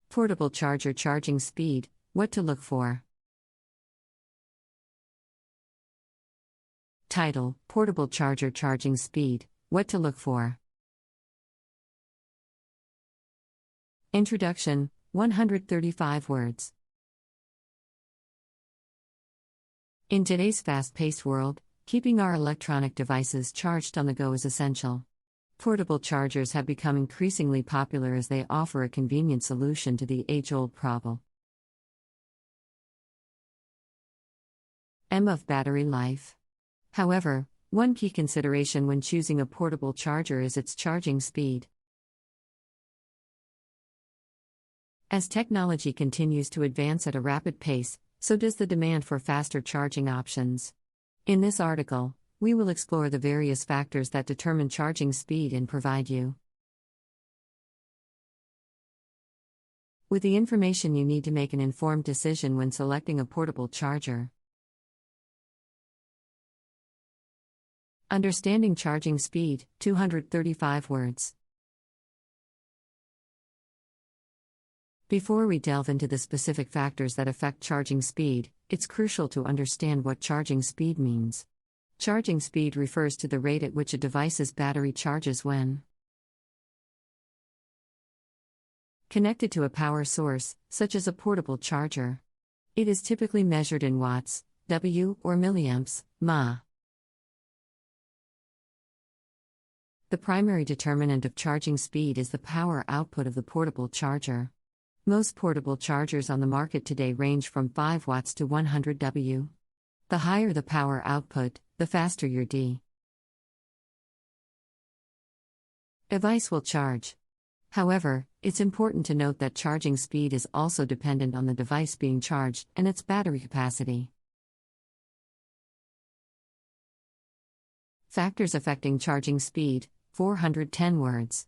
Portable charger charging speed, what to look for. Title: Portable charger charging speed, what to look for. Introduction, 135 words. In today's fast-paced world, keeping our electronic devices charged on the go is essential. Portable chargers have become increasingly popular as they offer a convenient solution to the age-old problem of battery life. However, one key consideration when choosing a portable charger is its charging speed. As technology continues to advance at a rapid pace, so does the demand for faster charging options. In this article, we will explore the various factors that determine charging speed and provide you with the information you need to make an informed decision when selecting a portable charger. Understanding charging speed, 235 words. Before we delve into the specific factors that affect charging speed, it's crucial to understand what charging speed means. Charging speed refers to the rate at which a device's battery charges when connected to a power source, such as a portable charger. It is typically measured in watts, W, or milliamps, mAh. The primary determinant of charging speed is the power output of the portable charger. Most portable chargers on the market today range from 5 watts to 100 W. The higher the power output, the faster your device will charge. However, it's important to note that charging speed is also dependent on the device being charged and its battery capacity. Factors affecting charging speed, 410 words.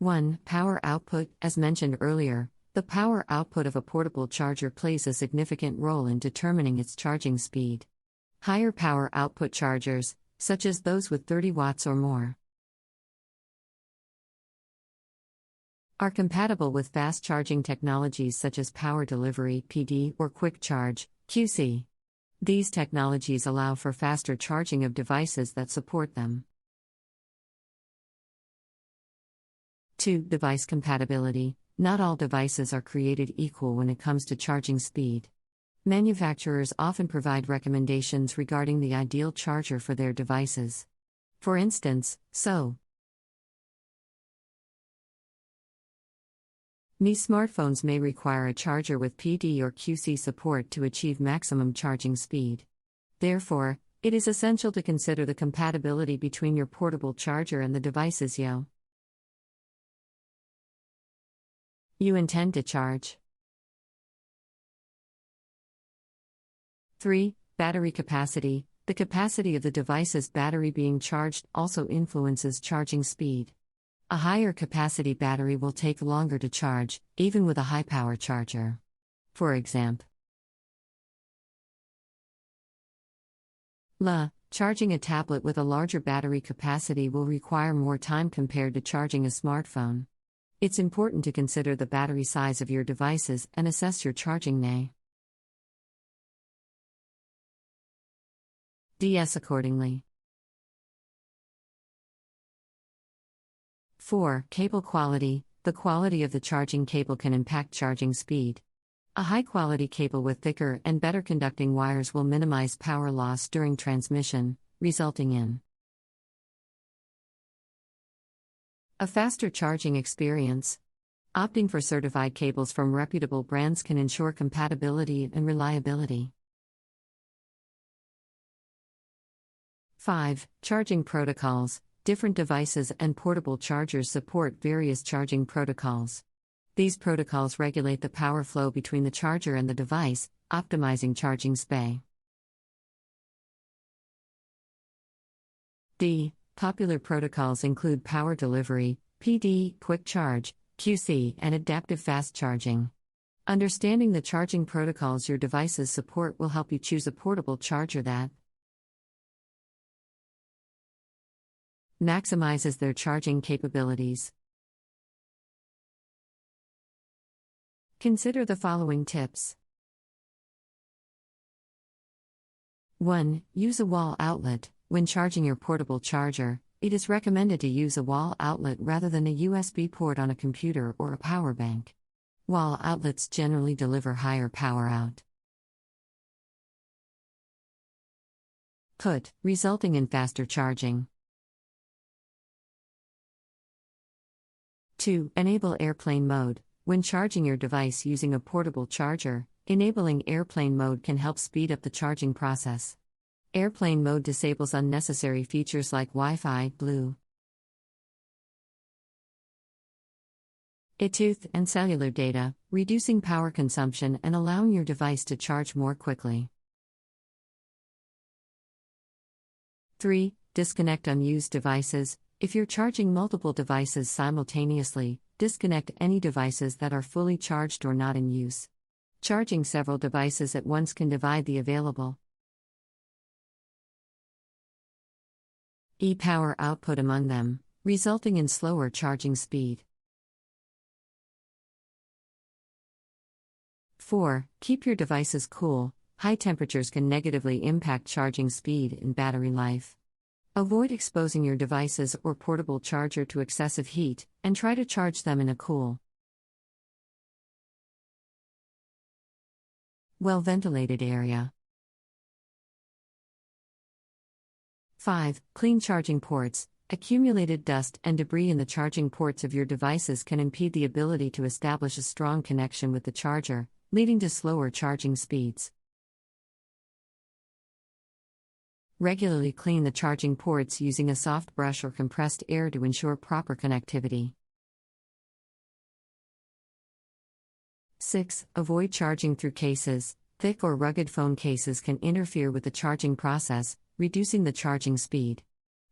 1. Power output. As mentioned earlier, the power output of a portable charger plays a significant role in determining its charging speed. Higher power output chargers, such as those with 30 watts or more, are compatible with fast charging technologies such as power delivery (PD) or quick charge (QC). These technologies allow for faster charging of devices that support them. 2. Device compatibility. Not all devices are created equal when it comes to charging speed. Manufacturers often provide recommendations regarding the ideal charger for their devices. For instance, smartphones may require a charger with PD or QC support to achieve maximum charging speed. Therefore, it is essential to consider the compatibility between your portable charger and the devices you intend to charge. 3. Battery capacity. The capacity of the device's battery being charged also influences charging speed. A higher capacity battery will take longer to charge, even with a high-power charger. For example, charging a tablet with a larger battery capacity will require more time compared to charging a smartphone. It's important to consider the battery size of your devices and assess your charging DS accordingly. 4. Cable quality. The quality of the charging cable can impact charging speed. A high-quality cable with thicker and better conducting wires will minimize power loss during transmission, resulting in a faster charging experience. Opting for certified cables from reputable brands can ensure compatibility and reliability. 5. Charging protocols. Different devices and portable chargers support various charging protocols. These protocols regulate the power flow between the charger and the device, optimizing charging speed. Popular protocols include power delivery, PD, quick charge, QC, and adaptive fast charging. Understanding the charging protocols your devices support will help you choose a portable charger that maximizes their charging capabilities. Consider the following tips. 1. Use a wall outlet. When charging your portable charger, it is recommended to use a wall outlet rather than a USB port on a computer or a power bank. Wall outlets generally deliver higher power out. Put, resulting in faster charging. 2. Enable airplane mode. When charging your device using a portable charger, enabling airplane mode can help speed up the charging process. Airplane mode disables unnecessary features like Wi-Fi, Bluetooth, and cellular data, reducing power consumption and allowing your device to charge more quickly. 3. Disconnect unused devices. If you're charging multiple devices simultaneously, disconnect any devices that are fully charged or not in use. Charging several devices at once can divide the available power output among them, resulting in slower charging speed. 4. Keep your devices cool. High temperatures can negatively impact charging speed and battery life. Avoid exposing your devices or portable charger to excessive heat, and try to charge them in a cool, well-ventilated area. 5. Clean charging ports. Accumulated dust and debris in the charging ports of your devices can impede the ability to establish a strong connection with the charger, leading to slower charging speeds. Regularly clean the charging ports using a soft brush or compressed air to ensure proper connectivity. 6. Avoid charging through cases. Thick or rugged phone cases can interfere with the charging process, reducing the charging speed.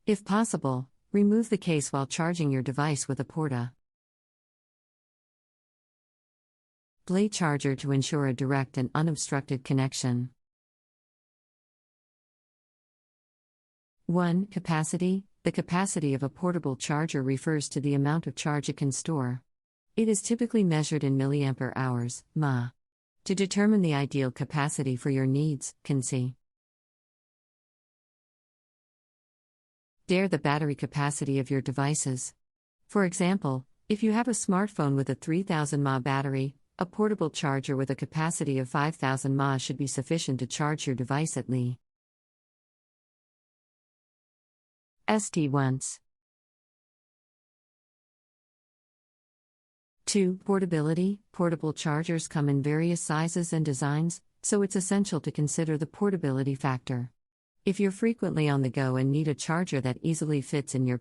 If possible, remove the case while charging your device with a porta blade charger to ensure a direct and unobstructed connection. 1. Capacity. The capacity of a portable charger refers to the amount of charge it can store. It is typically measured in milliampere hours, mAh. To determine the ideal capacity for your needs, see the battery capacity of your devices. For example, if you have a smartphone with a 3000 mAh battery, a portable charger with a capacity of 5000 mAh should be sufficient to charge your device at least once. 2. Portability. Portable chargers come in various sizes and designs, so it's essential to consider the portability factor. If you're frequently on the go and need a charger that easily fits in your